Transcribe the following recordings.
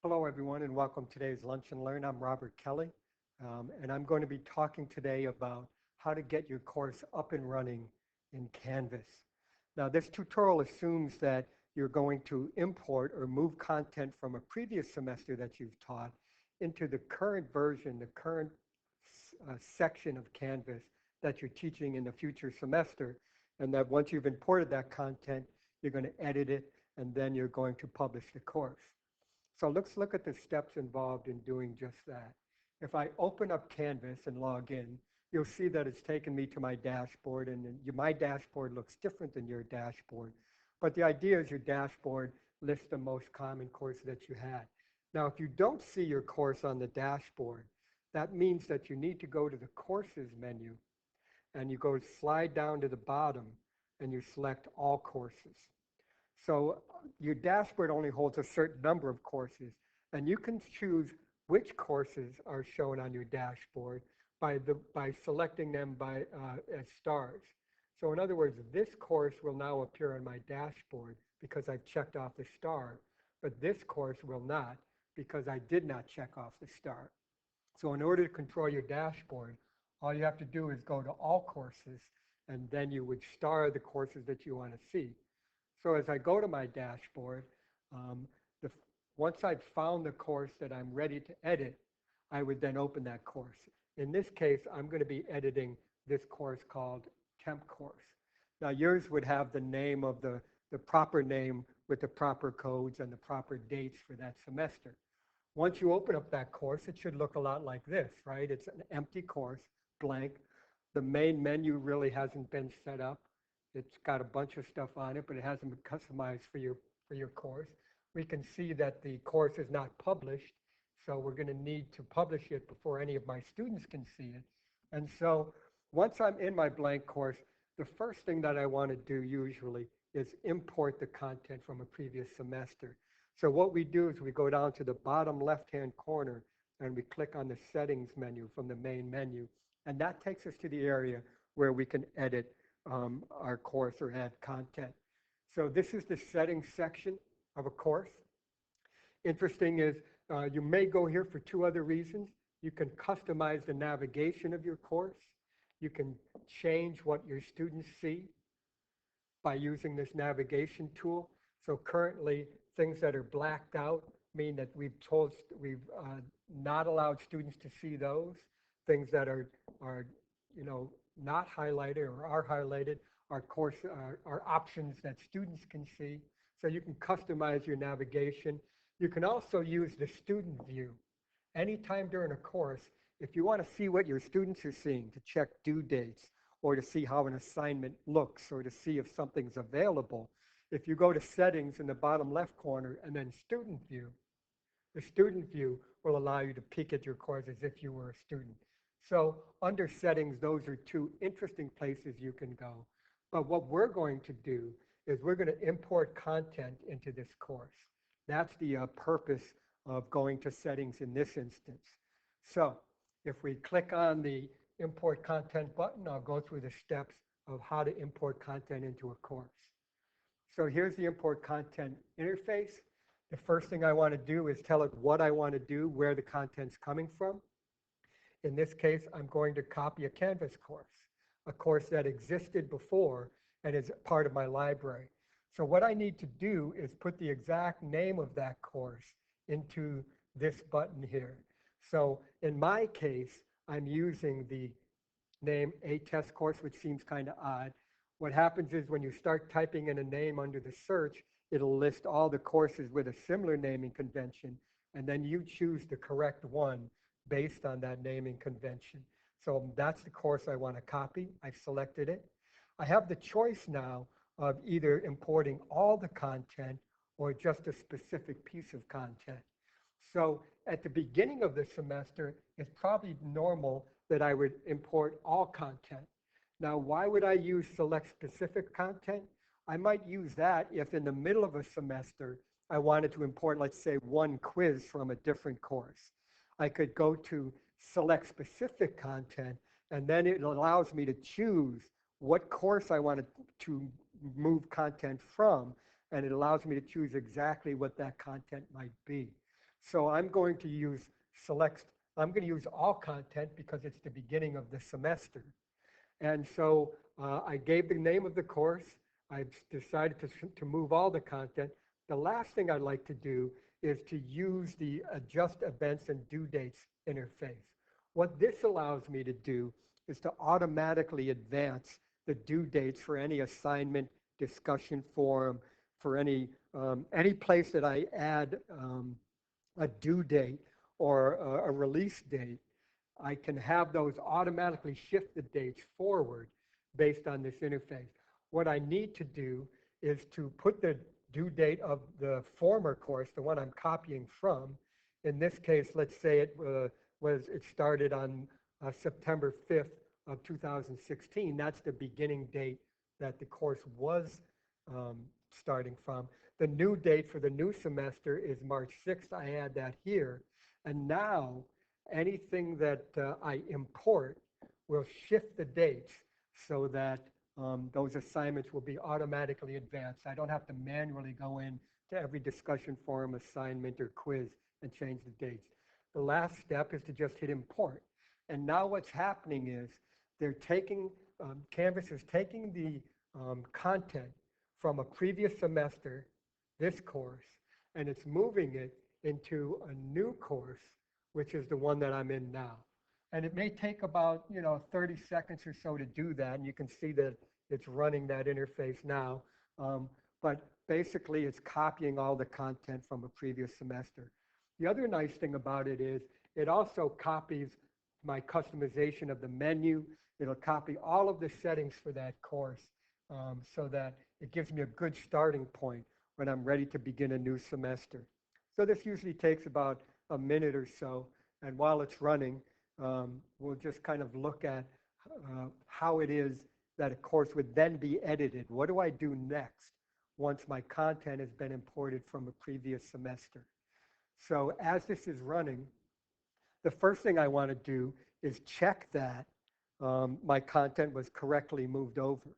Hello, everyone, and welcome to today's Lunch and Learn. I'm Robert Kelly, and I'm going to be talking today about how to get your course up and running in Canvas. Now, this tutorial assumes that you're going to import or move content from a previous semester that you've taught into the current version, the current section of Canvas that you're teaching in the future semester, and that once you've imported that content, you're going to edit it, and then you're going to publish the course. So let's look at the steps involved in doing just that. If I open up Canvas and log in, you'll see that it's taken me to my dashboard, and my dashboard looks different than your dashboard. But the idea is your dashboard lists the most common courses that you had. Now, if you don't see your course on the dashboard, that means that you need to go to the Courses menu, and you go slide down to the bottom, and you select All Courses. So your dashboard only holds a certain number of courses, and you can choose which courses are shown on your dashboard by selecting them as stars. So in other words, this course will now appear on my dashboard because I've checked off the star, but this course will not because I did not check off the star. So in order to control your dashboard, all you have to do is go to All Courses, and then you would star the courses that you want to see. So as I go to my dashboard, um, the, once I've found the course that I'm ready to edit, I would then open that course. In this case, I'm going to be editing this course called Temp Course. Now yours would have the name of the proper name with the proper codes and the proper dates for that semester. Once you open up that course, it should look a lot like this, right? It's an empty course, blank. The main menu really hasn't been set up. It's got a bunch of stuff on it, but it hasn't been customized for your course. We can see that the course is not published, so we're going to need to publish it before any of my students can see it. And so once I'm in my blank course, the first thing that I want to do usually is import the content from a previous semester. So what we do is we go down to the bottom left-hand corner and we click on the Settings menu from the main menu, and that takes us to the area where we can edit our course or add content. So this is the settings section of a course. Interesting is you may go here for two other reasons. You can customize the navigation of your course. You can change what your students see by using this navigation tool. So currently, things that are blacked out mean that we've not allowed students to see those. Things that are not highlighted or are highlighted are options that students can see. So you can customize your navigation. You can also use the student view. Anytime during a course, if you want to see what your students are seeing, to check due dates, or to see how an assignment looks, or to see if something's available, if you go to Settings in the bottom left corner and then Student View, the Student View will allow you to peek at your course as if you were a student. So under Settings, those are two interesting places you can go. But what we're going to do is we're going to import content into this course. That's the purpose of going to Settings in this instance. So if we click on the Import Content button, I'll go through the steps of how to import content into a course. So here's the Import Content interface. The first thing I want to do is tell it what I want to do, where the content's coming from. In this case, I'm going to copy a Canvas course, a course that existed before and is part of my library. So what I need to do is put the exact name of that course into this button here. So in my case, I'm using the name A Test Course, which seems kind of odd. What happens is when you start typing in a name under the search, it'll list all the courses with a similar naming convention, and then you choose the correct one based on that naming convention. So that's the course I want to copy. I've selected it. I have the choice now of either importing all the content or just a specific piece of content. So at the beginning of the semester, it's probably normal that I would import all content. Now, why would I use select specific content? I might use that if in the middle of a semester, I wanted to import, let's say, one quiz from a different course. I could go to select specific content, and then it allows me to choose what course I wanted to move content from, and it allows me to choose exactly what that content might be. So I'm going to use select, I'm going to use all content because it's the beginning of the semester. And so I gave the name of the course. I've decided to move all the content. The last thing I'd like to do is to use the adjust events and due dates interface. What this allows me to do is to automatically advance the due dates for any assignment, discussion forum, for any place that I add a due date or a release date. I can have those automatically shift the dates forward based on this interface. What I need to do is to put the due date of the former course, the one I'm copying from. In this case, let's say it started on September 5th of 2016. That's the beginning date that the course was um, starting from. The new date for the new semester is March 6th. I add that here. And now anything that I import will shift the dates so that those assignments will be automatically advanced. I don't have to manually go in to every discussion forum, assignment, or quiz and change the dates. The last step is to just hit import. And now what's happening is they're taking, Canvas is taking the content from a previous semester, this course, and it's moving it into a new course, which is the one that I'm in now. And it may take about, 30 seconds or so to do that. And you can see that it's running that interface now. But basically, it's copying all the content from a previous semester. The other nice thing about it is it also copies my customization of the menu. It'll copy all of the settings for that course so that it gives me a good starting point when I'm ready to begin a new semester. So this usually takes about a minute or so. And while it's running, we'll just kind of look at how it is that a course would then be edited. What do I do next once my content has been imported from a previous semester? So as this is running, the first thing I want to do is check that my content was correctly moved over.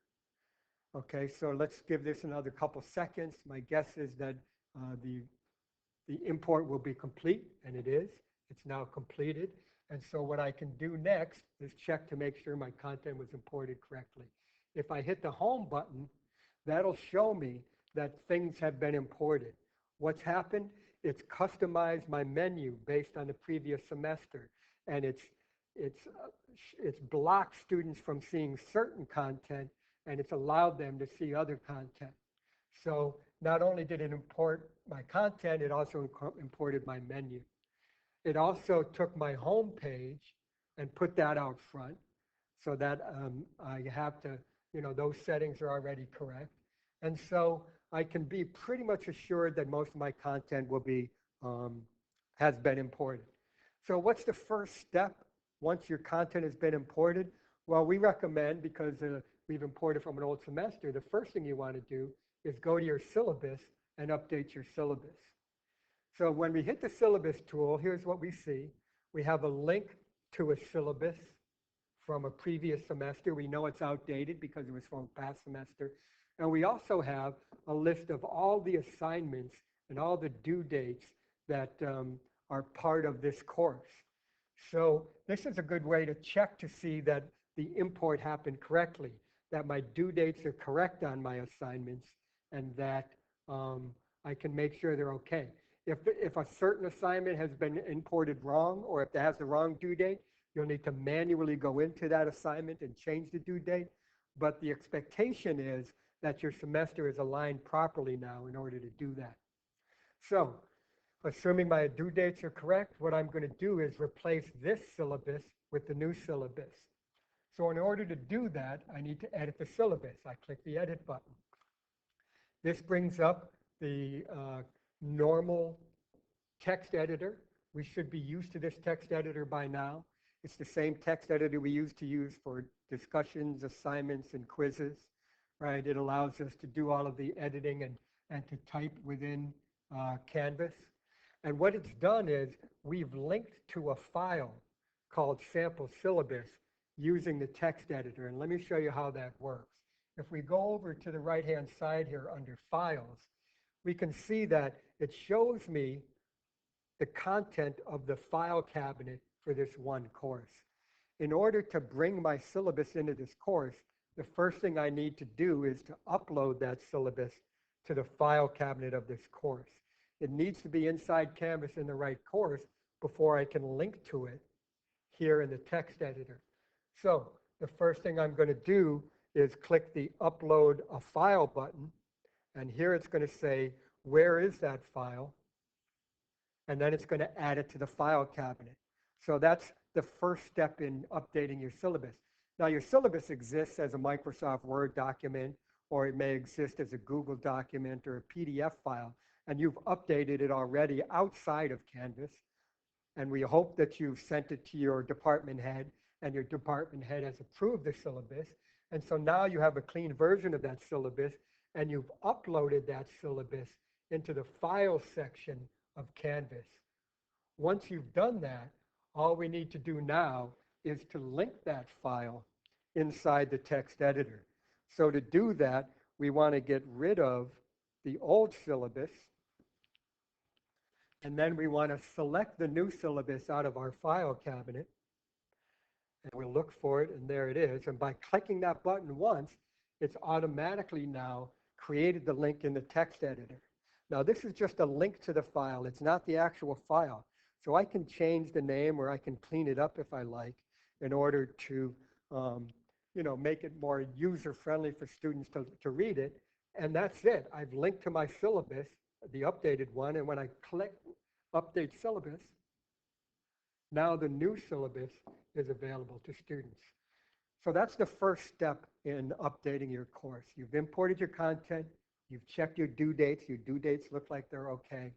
Okay, so let's give this another couple seconds. My guess is that the import will be complete, and it is. It's now completed. And so what I can do next is check to make sure my content was imported correctly. If I hit the home button, that'll show me that things have been imported. What's happened? It's customized my menu based on the previous semester, and it's blocked students from seeing certain content, and it's allowed them to see other content. So not only did it import my content, it also imported my menu. It also took my home page and put that out front so that I have to, those settings are already correct. And so I can be pretty much assured that most of my content will be, has been imported. So what's the first step once your content has been imported? Well, we recommend, because we've imported from an old semester, the first thing you want to do is go to your syllabus and update your syllabus. So when we hit the syllabus tool, here's what we see. We have a link to a syllabus from a previous semester. We know it's outdated because it was from a past semester. And we also have a list of all the assignments and all the due dates that are part of this course. So this is a good way to check to see that the import happened correctly, that my due dates are correct on my assignments, and that I can make sure they're okay. If a certain assignment has been imported wrong, or if it has the wrong due date, you'll need to manually go into that assignment and change the due date. But the expectation is that your semester is aligned properly now in order to do that. So assuming my due dates are correct, what I'm going to do is replace this syllabus with the new syllabus. So in order to do that, I need to edit the syllabus. I click the edit button. This brings up the normal text editor. We should be used to this text editor by now. It's the same text editor we used to use for discussions, assignments, and quizzes, right? It allows us to do all of the editing and to type within Canvas. And what it's done is we've linked to a file called sample syllabus using the text editor. And let me show you how that works. If we go over to the right-hand side here under files, we can see that it shows me the content of the file cabinet for this one course. In order to bring my syllabus into this course, the first thing I need to do is to upload that syllabus to the file cabinet of this course. It needs to be inside Canvas in the right course before I can link to it here in the text editor. So the first thing I'm going to do is click the Upload a File button, and here it's going to say, where is that file? And then it's going to add it to the file cabinet. So that's the first step in updating your syllabus. Now, your syllabus exists as a Microsoft Word document, or it may exist as a Google document or a PDF file, and you've updated it already outside of Canvas. And we hope that you've sent it to your department head, and your department head has approved the syllabus. And so now you have a clean version of that syllabus, and you've uploaded that syllabus into the file section of Canvas. Once you've done that, all we need to do now is to link that file inside the text editor. So to do that, we want to get rid of the old syllabus, and then we want to select the new syllabus out of our file cabinet. And we'll look for it, and there it is. And by clicking that button once, it's automatically now created the link in the text editor. Now, this is just a link to the file. It's not the actual file. So I can change the name, or I can clean it up if I like, in order to make it more user-friendly for students to read it. And that's it. I've linked to my syllabus, the updated one, and when I click Update Syllabus, now the new syllabus is available to students. So that's the first step in updating your course. You've imported your content, you've checked your due dates look like they're okay,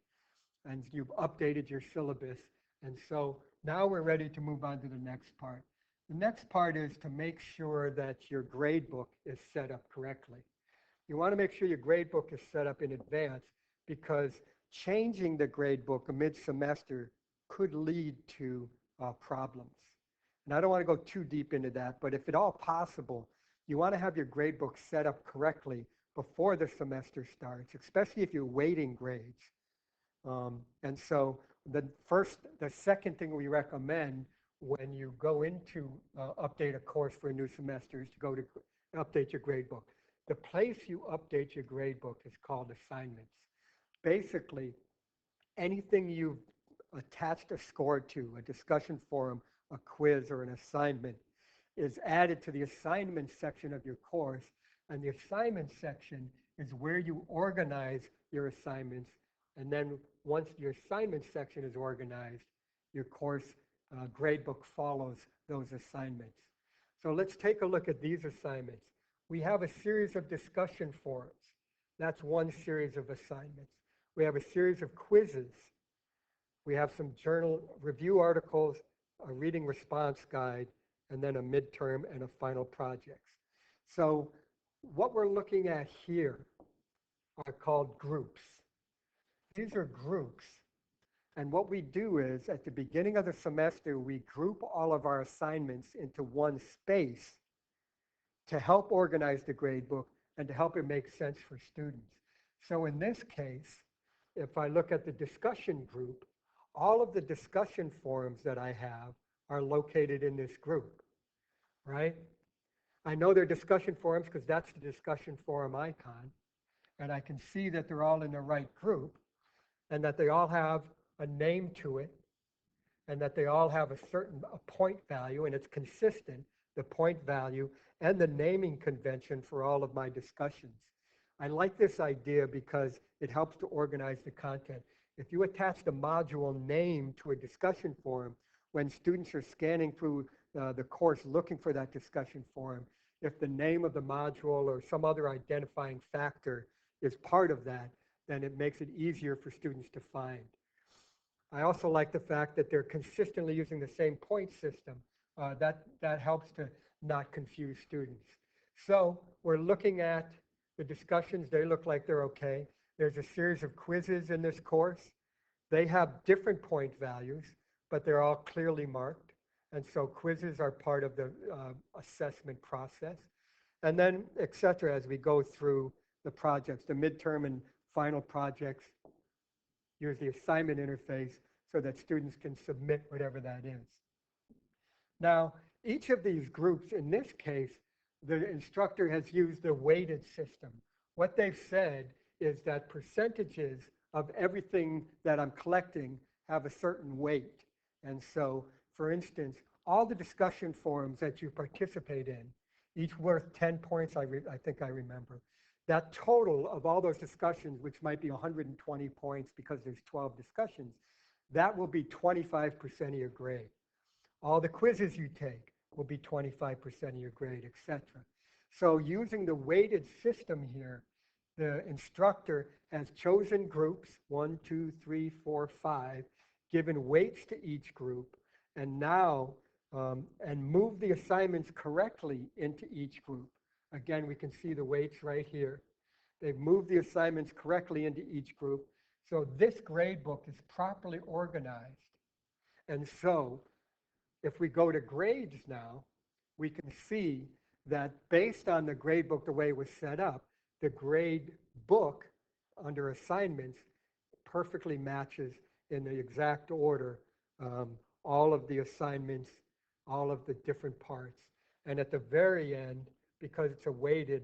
and you've updated your syllabus. And so now we're ready to move on to the next part. The next part is to make sure that your gradebook is set up correctly. You want to make sure your gradebook is set up in advance, because changing the gradebook mid-semester could lead to problems. And I don't want to go too deep into that, but if at all possible, you want to have your gradebook set up correctly before the semester starts, especially if you're weighting grades. And so the second thing we recommend when you go into update a course for a new semester is to go to update your gradebook. The place you update your gradebook is called assignments. Basically, anything you've attached a score to, a discussion forum, a quiz, or an assignment, is added to the assignment section of your course. And the assignment section is where you organize your assignments. And then once your assignment section is organized, your course gradebook follows those assignments. So let's take a look at these assignments. We have a series of discussion forums. That's one series of assignments. We have a series of quizzes. We have some journal review articles, a reading response guide, and then a midterm and a final project. So what we're looking at here are called groups. These are groups. And what we do is, at the beginning of the semester, we group all of our assignments into one space to help organize the gradebook and to help it make sense for students. So in this case, if I look at the discussion group, all of the discussion forums that I have are located in this group, right? I know they're discussion forums because that's the discussion forum icon, and I can see that they're all in the right group, and that they all have a name to it, and that they all have a point value, and it's consistent, the point value and the naming convention for all of my discussions. I like this idea because it helps to organize the content. If you attach the module name to a discussion forum, when students are scanning through the course looking for that discussion forum, if the name of the module or some other identifying factor is part of that, then it makes it easier for students to find. I also like the fact that they're consistently using the same point system. That helps to not confuse students. So we're looking at the discussions. They look like they're okay. There's a series of quizzes in this course. They have different point values, but they're all clearly marked. And so quizzes are part of the assessment process. And then, et cetera, as we go through the projects, the midterm and final projects, use the assignment interface so that students can submit whatever that is. Now, each of these groups, in this case, the instructor has used the weighted system. What they've said is that percentages of everything that I'm collecting have a certain weight. And so, for instance, all the discussion forums that you participate in, each worth 10 points, I think I remember. That total of all those discussions, which might be 120 points because there's 12 discussions, that will be 25% of your grade. All the quizzes you take will be 25% of your grade, etc. So using the weighted system here, the instructor has chosen groups, 1, 2, 3, 4, 5, given weights to each group, and now, and moved the assignments correctly into each group. Again, we can see the weights right here. They've moved the assignments correctly into each group. So this grade book is properly organized. And so if we go to grades now, we can see that based on the grade book, the way it was set up, the grade book under assignments perfectly matches in the exact order all of the assignments, all of the different parts. And at the very end, because it's a weighted,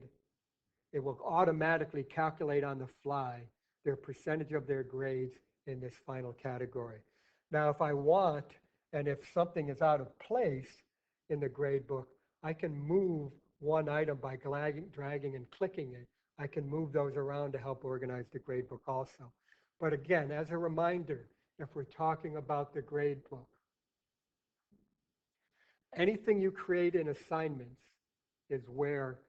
it will automatically calculate on the fly their percentage of their grades in this final category. Now, if I want, and if something is out of place in the grade book, I can move one item by dragging and clicking it. I can move those around to help organize the grade book also. But again, as a reminder, if we're talking about the grade book, anything you create in assignments is where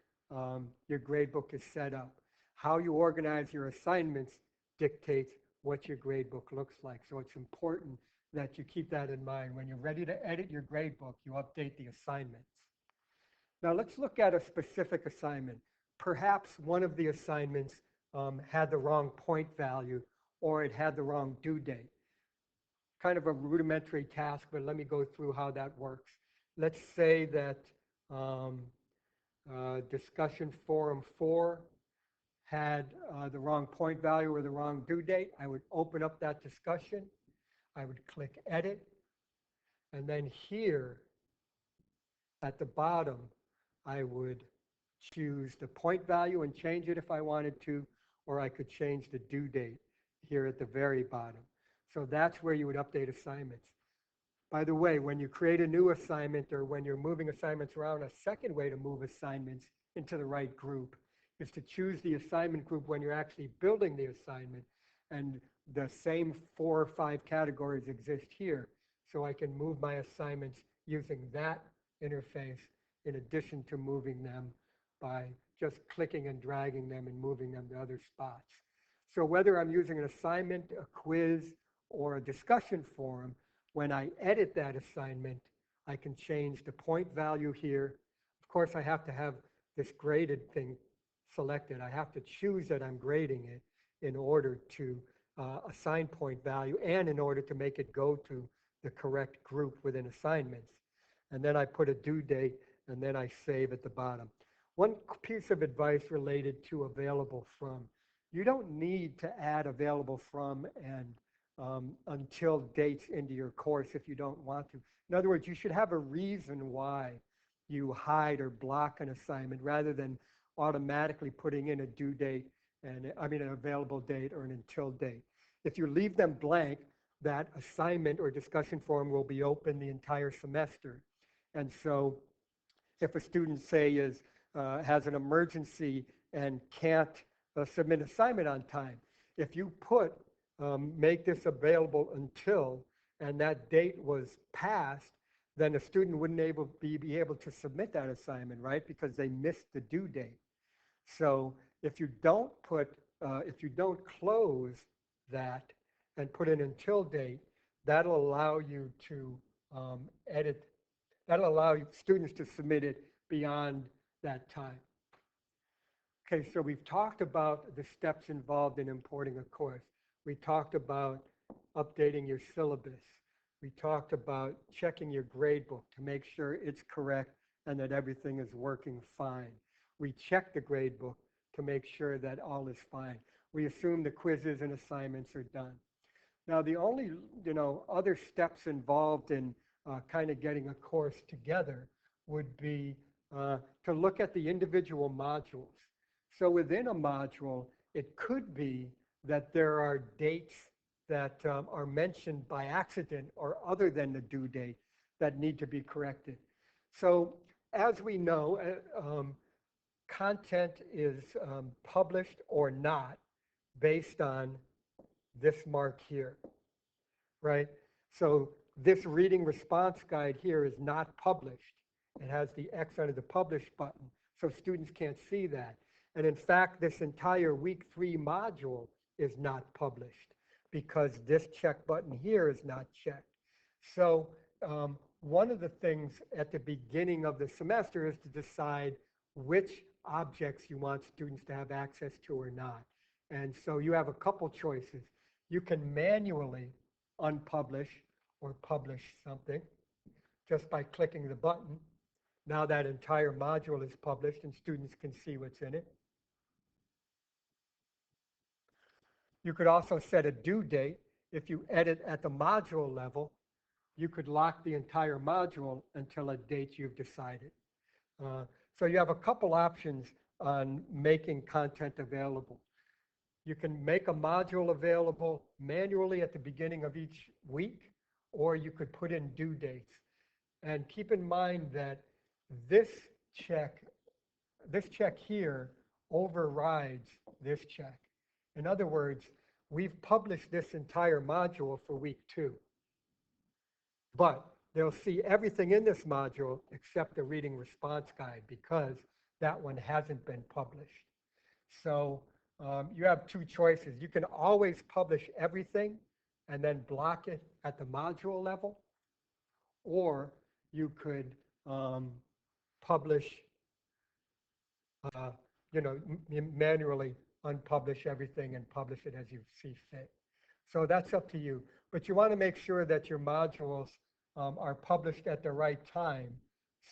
your grade book is set up. How you organize your assignments dictates what your grade book looks like. So it's important that you keep that in mind. When you're ready to edit your grade book, you update the assignments. Now let's look at a specific assignment. Perhaps one of the assignments had the wrong point value or it had the wrong due date. Kind of a rudimentary task, but let me go through how that works. Let's say that discussion forum 4 had the wrong point value or the wrong due date. I would open up that discussion. I would click edit. And then here at the bottom, I would choose the point value and change it if I wanted to, or I could change the due date here at the very bottom. So that's where you would update assignments. By the way, when you create a new assignment or when you're moving assignments around, a second way to move assignments into the right group is to choose the assignment group when you're actually building the assignment. And the same 4 or 5 categories exist here. So I can move my assignments using that interface in addition to moving them by just clicking and dragging them and moving them to other spots. So whether I'm using an assignment, a quiz, or a discussion forum, when I edit that assignment, I can change the point value here. Of course, I have to have this graded thing selected. I have to choose that I'm grading it in order to assign point value and in order to make it go to the correct group within assignments. And then I put a due date and then I save at the bottom. One piece of advice related to available from. You don't need to add available from and until dates into your course if you don't want to. In other words, you should have a reason why you hide or block an assignment rather than automatically putting in a due date and an available date or an until date. If you leave them blank, that assignment or discussion forum will be open the entire semester. And so if a student, say, has an emergency and can't submit an assignment on time, if you put make this available until, and that date was passed, then a student wouldn't be able to submit that assignment, right? Because they missed the due date. So if you don't close that and put an until date, that'll allow you to edit. That'll allow students to submit it beyond that time. Okay, so we've talked about the steps involved in importing a course. We talked about updating your syllabus. We talked about checking your gradebook to make sure it's correct and that everything is working fine. We check the gradebook to make sure that all is fine. We assume the quizzes and assignments are done. Now, the only, other steps involved in kind of getting a course together would be to look at the individual modules. So within a module, it could be that there are dates that are mentioned by accident or other than the due date that need to be corrected. So as we know, content is published or not based on this mark here, right? So this reading response guide here is not published. It has the X under the publish button, so students can't see that. And in fact, this entire week 3 module is not published because this check button here is not checked. So one of the things at the beginning of the semester is to decide which objects you want students to have access to or not. And so you have a couple choices. You can manually unpublish or publish something just by clicking the button. Now that entire module is published and students can see what's in it. You could also set a due date. If you edit at the module level, you could lock the entire module until a date you've decided. So you have a couple options on making content available. You can make a module available manually at the beginning of each week, or you could put in due dates. And keep in mind that this check, this check here overrides this check. In other words, we've published this entire module for week 2, but they'll see everything in this module except the reading response guide because that one hasn't been published. So you have two choices. You can always publish everything and then block it at the module level, or you could publish, uh, manually unpublish everything and publish it as you see fit. So that's up to you. But you want to make sure that your modules are published at the right time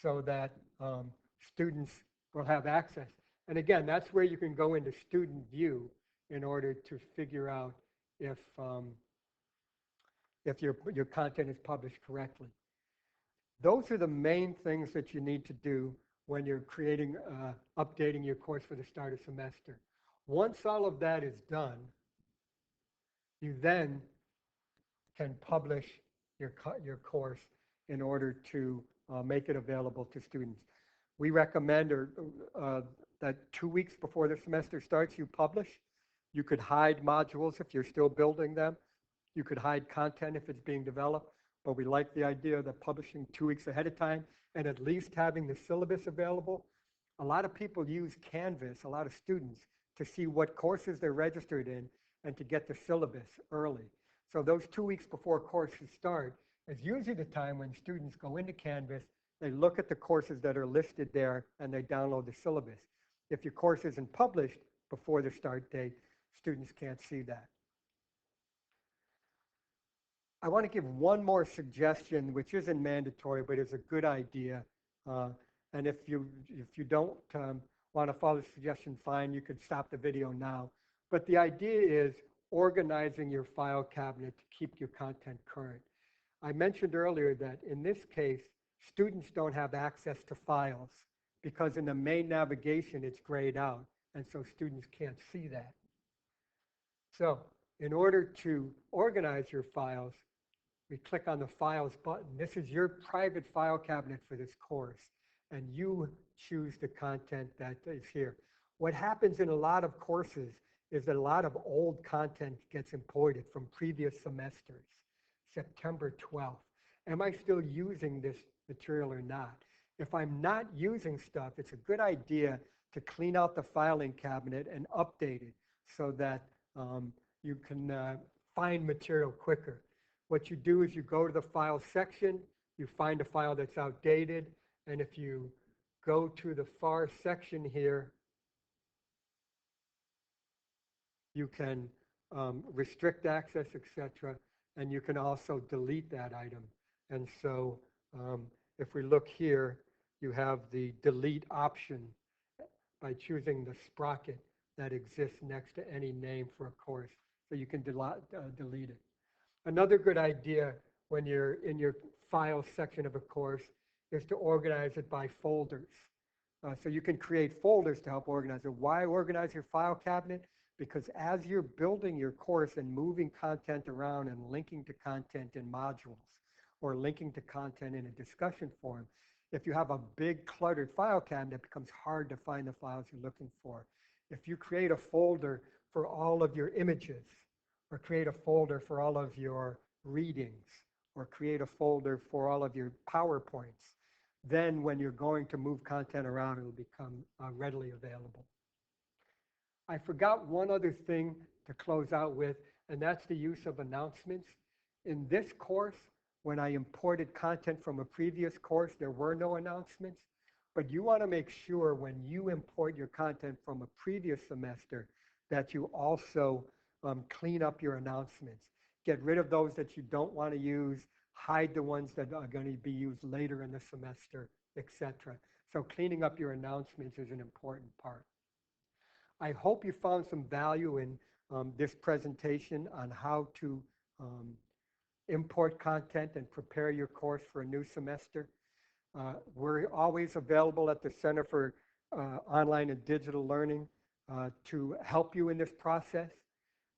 so that students will have access. And again, that's where you can go into student view in order to figure out if your content is published correctly. Those are the main things that you need to do when you're creating, updating your course for the start of semester. Once all of that is done, you then can publish your course in order to make it available to students. We recommend that 2 weeks before the semester starts, you publish. You could hide modules if you're still building them. You could hide content if it's being developed, but we like the idea that publishing 2 weeks ahead of time and at least having the syllabus available. A lot of people use Canvas, a lot of students, to see what courses they're registered in and to get the syllabus early. So those 2 weeks before courses start is usually the time when students go into Canvas, they look at the courses that are listed there, and they download the syllabus. If your course isn't published before the start date, students can't see that. I want to give one more suggestion, which isn't mandatory, but is a good idea. And if you don't want to follow the suggestion, fine, you could stop the video now. But the idea is organizing your file cabinet to keep your content current. I mentioned earlier that in this case, students don't have access to files because in the main navigation, it's grayed out. And so students can't see that. So in order to organize your files, we click on the Files button. This is your private file cabinet for this course, and you choose the content that is here. What happens in a lot of courses is that a lot of old content gets imported from previous semesters, September 12th. Am I still using this material or not? If I'm not using stuff, it's a good idea to clean out the filing cabinet and update it so that you can find material quicker. What you do is you go to the file section, you find a file that's outdated, and if you go to the far section here, you can restrict access, etc., and you can also delete that item. And so if we look here, you have the delete option by choosing the sprocket that exists next to any name for a course. So you can delete it. Another good idea when you're in your file section of a course is to organize it by folders. So you can create folders to help organize it. Why organize your file cabinet? Because as you're building your course and moving content around and linking to content in modules or linking to content in a discussion forum, if you have a big cluttered file cabinet, it becomes hard to find the files you're looking for. If you create a folder for all of your images, or create a folder for all of your readings, or create a folder for all of your PowerPoints, then when you're going to move content around, it'll become readily available. I forgot one other thing to close out with, and that's the use of announcements. In this course, when I imported content from a previous course, there were no announcements, but you want to make sure when you import your content from a previous semester that you also clean up your announcements. Get rid of those that you don't want to use, hide the ones that are going to be used later in the semester, etc. So cleaning up your announcements is an important part. I hope you found some value in this presentation on how to um, import content and prepare your course for a new semester. We're always available at the Center for Online and Digital Learning to help you in this process.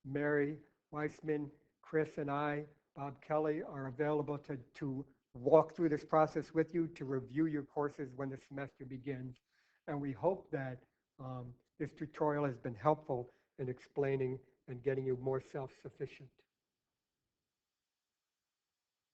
Mary Weissman, Chris, and I, Bob Kelly, are available to walk through this process with you, to review your courses when the semester begins. And we hope that this tutorial has been helpful in explaining and getting you more self-sufficient.